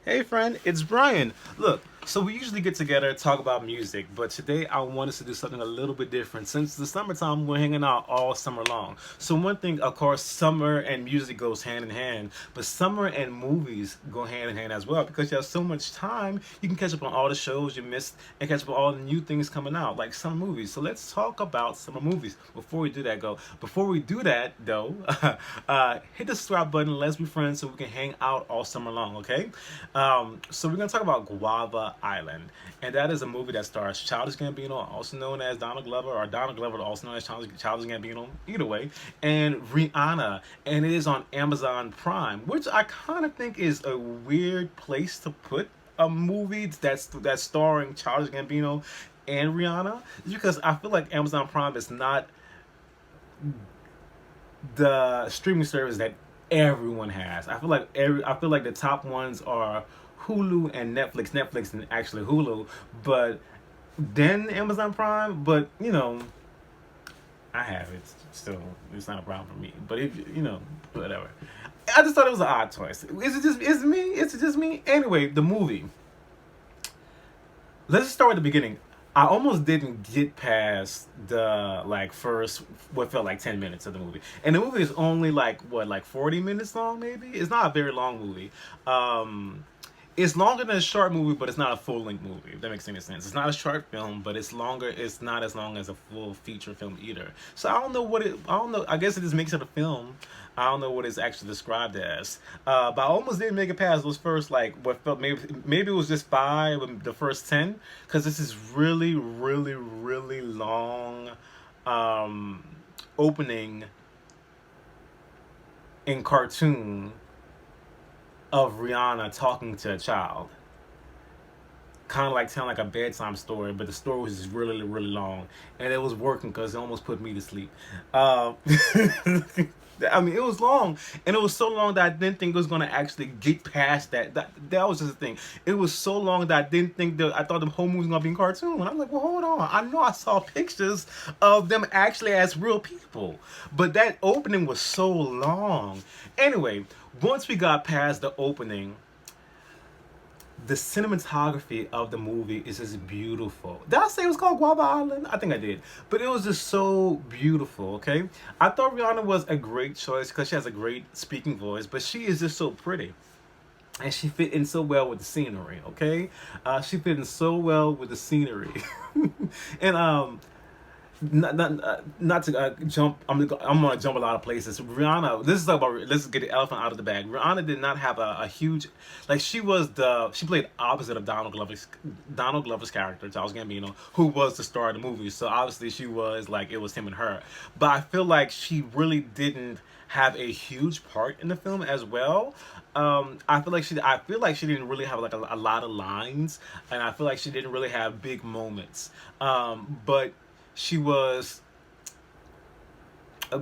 Hey friend, it's Brian. Look, so we usually get together talk about music, but today I want us to do something a little bit different. Since the summertime, we're hanging out all summer long. So one thing, of course, summer and music goes hand in hand, but summer and movies go hand in hand as well because you have so much time. You can catch up on all the shows you missed and catch up on all the new things coming out, like summer movies. So let's talk about summer movies. Before we do that, though, hit the subscribe button. Let's be friends so we can hang out all summer long. Okay. So we're gonna talk about Guava Island, and that is a movie that stars Childish Gambino, also known as Donald Glover, or Donald Glover, also known as Childish Gambino, either way, and Rhianna, and it is on Amazon Prime, which I kind of think is a weird place to put a movie that's starring Childish Gambino and Rihanna, because I feel like Amazon Prime is not the streaming service that everyone has. I feel like the top ones are Hulu and Netflix and actually Hulu, but then Amazon Prime. But I have it still. It's not a problem for me. But if whatever. I just thought it was an odd choice. Is it me? Is it just me? Anyway, the movie. Let's just start with the beginning. I almost didn't get past the first what felt like 10 minutes of the movie, and the movie is only like 40 minutes long. Maybe it's not a very long movie. It's longer than a short movie, but it's not a full length movie. If that makes any sense. It's not a short film, but it's longer. It's not as long as a full feature film either. So I don't know what it. I don't know. I guess it just makes it a film. I don't know what it's actually described as. But I almost didn't make it past those first what felt maybe it was just five of the first 10, because this is really long um, opening in cartoon of Rihanna talking to a child, kind of like telling like a bedtime story, but the story was just really long, and it was working because it almost put me to sleep. Uh, I mean, it was long, and it was so long that I didn't think it was gonna actually get past that. That was just the thing. It was so long that I didn't think that I thought the whole movie was gonna be in cartoon. And I'm like, well, hold on. I know I saw pictures of them actually as real people, but that opening was so long. Anyway, once we got past the opening, the cinematography of the movie is just beautiful. Did I say it was called Guava Island? I think I did. But it was just so beautiful, okay? I thought Rihanna was a great choice because she has a great speaking voice, but she is just so pretty. And she fit in so well with the scenery, okay? She fit in so well with the scenery. and not to jump. I'm gonna jump a lot of places. Rihanna. This is about. Let's get the elephant out of the bag. Rihanna did not have a huge, she played opposite of Donald Glover's character, Charles Gambino, who was the star of the movie. So obviously she was like, it was him and her. But I feel like she really didn't have a huge part in the film as well. I feel like she didn't really have like a lot of lines, and I feel like she didn't really have big moments. But she was a,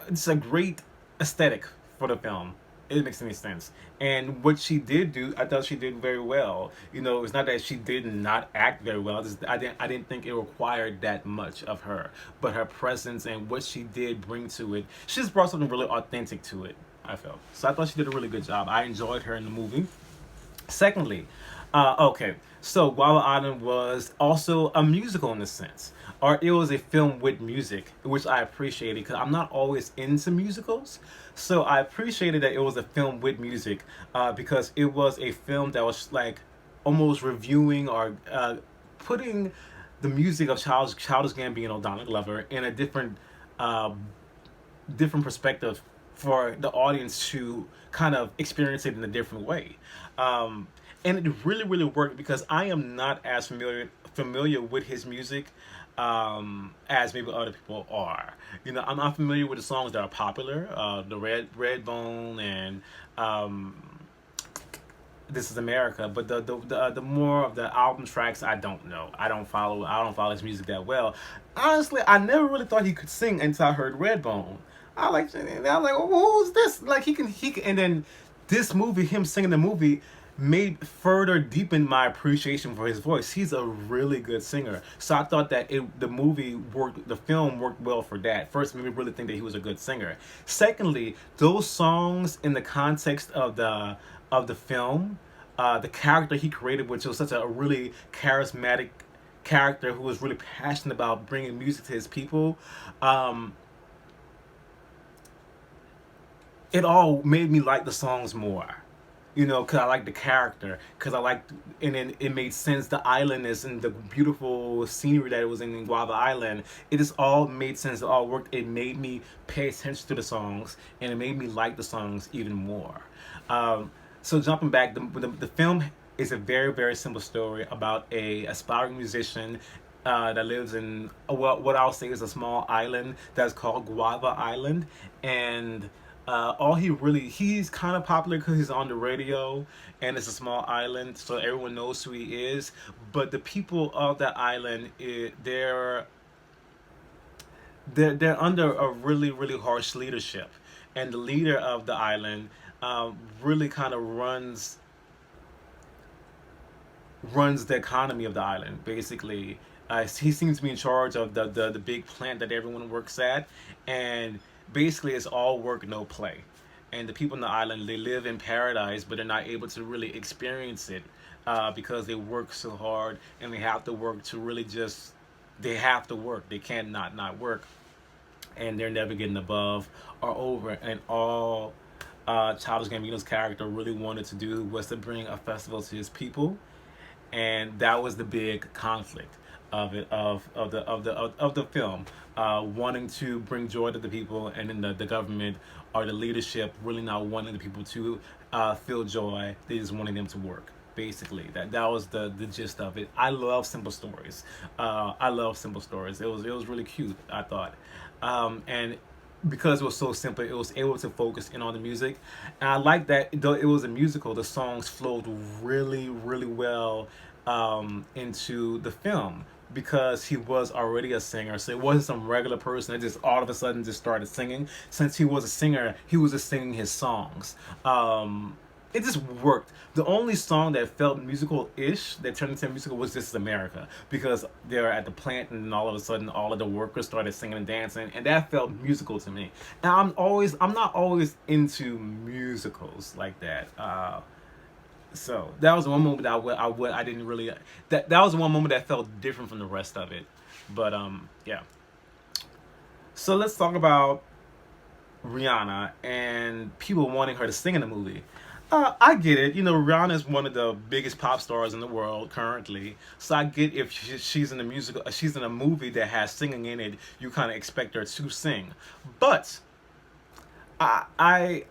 it's a great aesthetic for the film. It makes any sense. And what she did do, I thought she did very well. It's not that she did not act very well. I didn't think it required that much of her, but her presence and what she did bring to it, she just brought something really authentic to it. I felt so. I thought she did a really good job. I enjoyed her in the movie. Secondly, okay, so Guava Island was also a musical in a sense, or it was a film with music, which I appreciated because I'm not always into musicals. So I appreciated that it was a film with music, because it was a film that was like almost reviewing or putting the music of Childish Gambino, Donald Glover, in a uh, different perspective for the audience to kind of experience it in a different way. And it really worked because I am not as familiar with his music as maybe other people are. I'm familiar with the songs that are popular, the Red Bone and This Is America, but the more of the album tracks, I don't know. I don't follow his music that well. Honestly, I never really thought he could sing until I heard Redbone. I'm like, oh, who's this? Like he can, and then this movie, him singing the movie, made further deepen my appreciation for his voice. He's a really good singer, so I thought that the film worked well for that. First, made me really think that he was a good singer. Secondly, those songs in the context of the film the character he created, which was such a really charismatic character who was really passionate about bringing music to his people. Um, it all made me like the songs more. You know, because I like the character, because I like, and then it made sense. The islandness and the beautiful scenery that it was in Guava Island, it just all made sense. It all worked. It made me pay attention to the songs, and it made me like the songs even more. Um, so jumping back, the film is a very very simple story about a aspiring musician that lives in what I'll say is a small island that's called Guava Island, and all he's kind of popular because he's on the radio, and it's a small island, so everyone knows who he is. But the people of that island, they're under a really really harsh leadership, and the leader of the island really kind of runs the economy of the island, basically. He seems to be in charge of the big plant that everyone works at, and basically it's all work, no play. And the people on the island, they live in paradise, but they're not able to really experience it because they work so hard, and they have to work to really just, they have to work. They can't not work, and they're never getting above or over. And all Childish Gambino's character really wanted to do was to bring a festival to his people, and that was the big conflict of it of the film, wanting to bring joy to the people, and then the government or the leadership really not wanting the people to feel joy. They just wanting them to work. Basically, that was the gist of it. I love simple stories. I love simple stories. It was really cute, I thought, and because it was so simple, it was able to focus in on the music. And I like that, though it was a musical, the songs flowed really really well into the film, because he was already a singer, so it wasn't some regular person that just all of a sudden just started singing. Since he was a singer, he was just singing his songs. It just worked. The only song that felt musical-ish, that turned into a musical, was This Is America, because they were at the plant, and then all of a sudden all of the workers started singing and dancing, and that felt musical to me. And I'm not always into musicals like that. So that was one moment that I didn't really, that was one moment that felt different from the rest of it. But yeah. So let's talk about Rhianna and people wanting her to sing in the movie. I get it. You know, Rihanna is one of the biggest pop stars in the world currently. So I get if she's in a musical, she's in a movie that has singing in it, you kind of expect her to sing. But I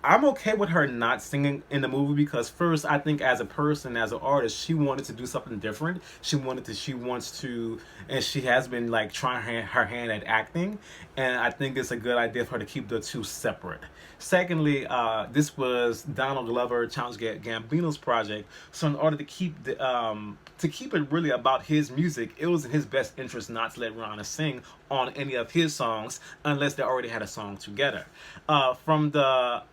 I'm okay with her not singing in the movie, because first, I think as a person, as an artist, she wanted to do something different. She wants to, and she has been like trying her hand at acting, and I think it's a good idea for her to keep the two separate. Secondly, this was Donald Glover, Childish Gambino's project, so in order to keep it really about his music, it was in his best interest not to let Rihanna sing on any of his songs unless they already had a song together. From the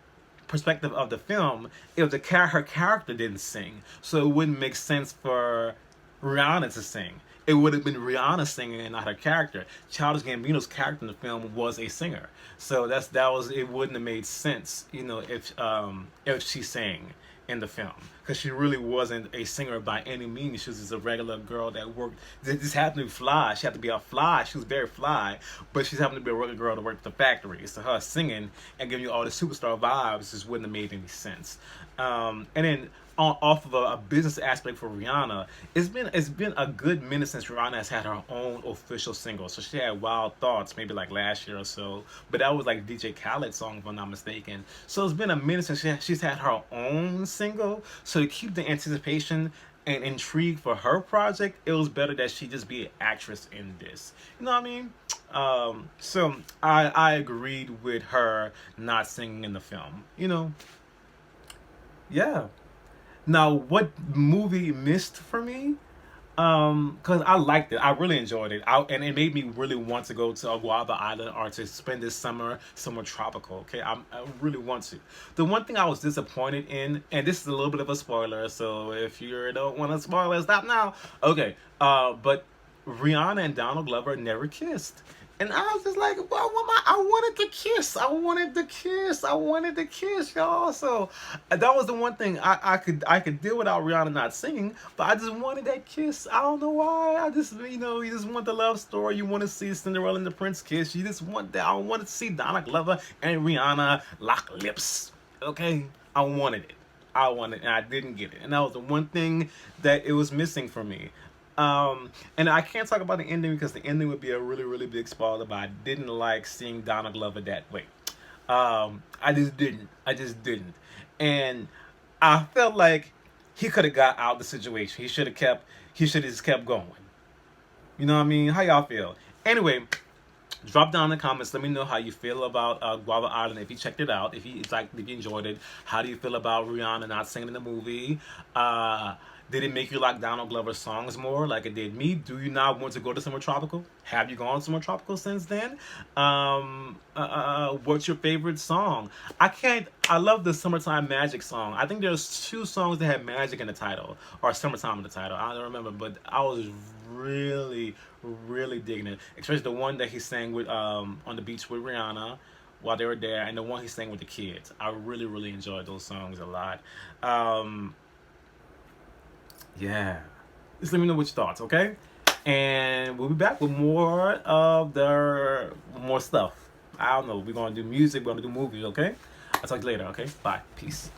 perspective of the film, if her character didn't sing, so it wouldn't make sense for Rihanna to sing. It would have been Rihanna singing and not her character. Childish Gambino's character in the film was a singer, so it wouldn't have made sense, you know, if she sang in the film, because she really wasn't a singer by any means. She was just a regular girl that worked. Just happened to be fly. She had to be a fly. She was very fly, but she's happened to be a regular girl that worked at the factory. So her singing and giving you all the superstar vibes just wouldn't have made any sense. And then off of a business aspect for Rihanna, it's been a good minute since Rihanna has had her own official single. So she had Wild Thoughts maybe like last year or so, but that was like DJ Khaled's song if I'm not mistaken. So it's been a minute since she's had her own single. So to keep the anticipation and intrigue for her project, it was better that she just be an actress in this. You know what I mean? So I agreed with her not singing in the film. You know, yeah. Now, what movie missed for me? Because I liked it. I really enjoyed it. And it made me really want to go to Guava Island or to spend this summer somewhere tropical. Okay, I really want to. The one thing I was disappointed in, and this is a little bit of a spoiler, so if you don't want to spoil it, stop now. Okay, but Rihanna and Donald Glover never kissed. And I was just like, well, I wanted to kiss. I wanted to kiss. I wanted to kiss, y'all. So that was the one thing I could deal without Rihanna not singing, but I just wanted that kiss. I don't know why. I just you just want the love story. You want to see Cinderella and the Prince kiss. You just want that. I wanted to see Donna Glover and Rihanna lock lips. Okay, I wanted it. I wanted, and I didn't get it, and that was the one thing that it was missing for me. And I can't talk about the ending because the ending would be a really, really big spoiler. But I didn't like seeing Donna Glover that way. I just didn't. I just didn't. And I felt like he could have got out of the situation. He should have kept. He should have just kept going. You know what I mean? How y'all feel? Anyway, drop down in the comments. Let me know how you feel about Guava Island. If you checked it out, if you enjoyed it, how do you feel about Rihanna not singing in the movie? Did it make you like Donald Glover's songs more, like it did me? Do you not want to go to somewhere tropical? Have you gone somewhere tropical since then? What's your favorite song? I love the Summertime Magic song. I think there's 2 songs that have magic in the title, or Summertime in the title. I don't remember, but I was really, really digging it. Especially the one that he sang with on the beach with Rihanna while they were there, and the one he sang with the kids. I really, really enjoyed those songs a lot. Yeah. Just let me know what your thoughts, okay? And we'll be back with more of more stuff. I don't know. We're going to do music. We're going to do movies, okay? I'll talk to you later, okay? Bye. Peace.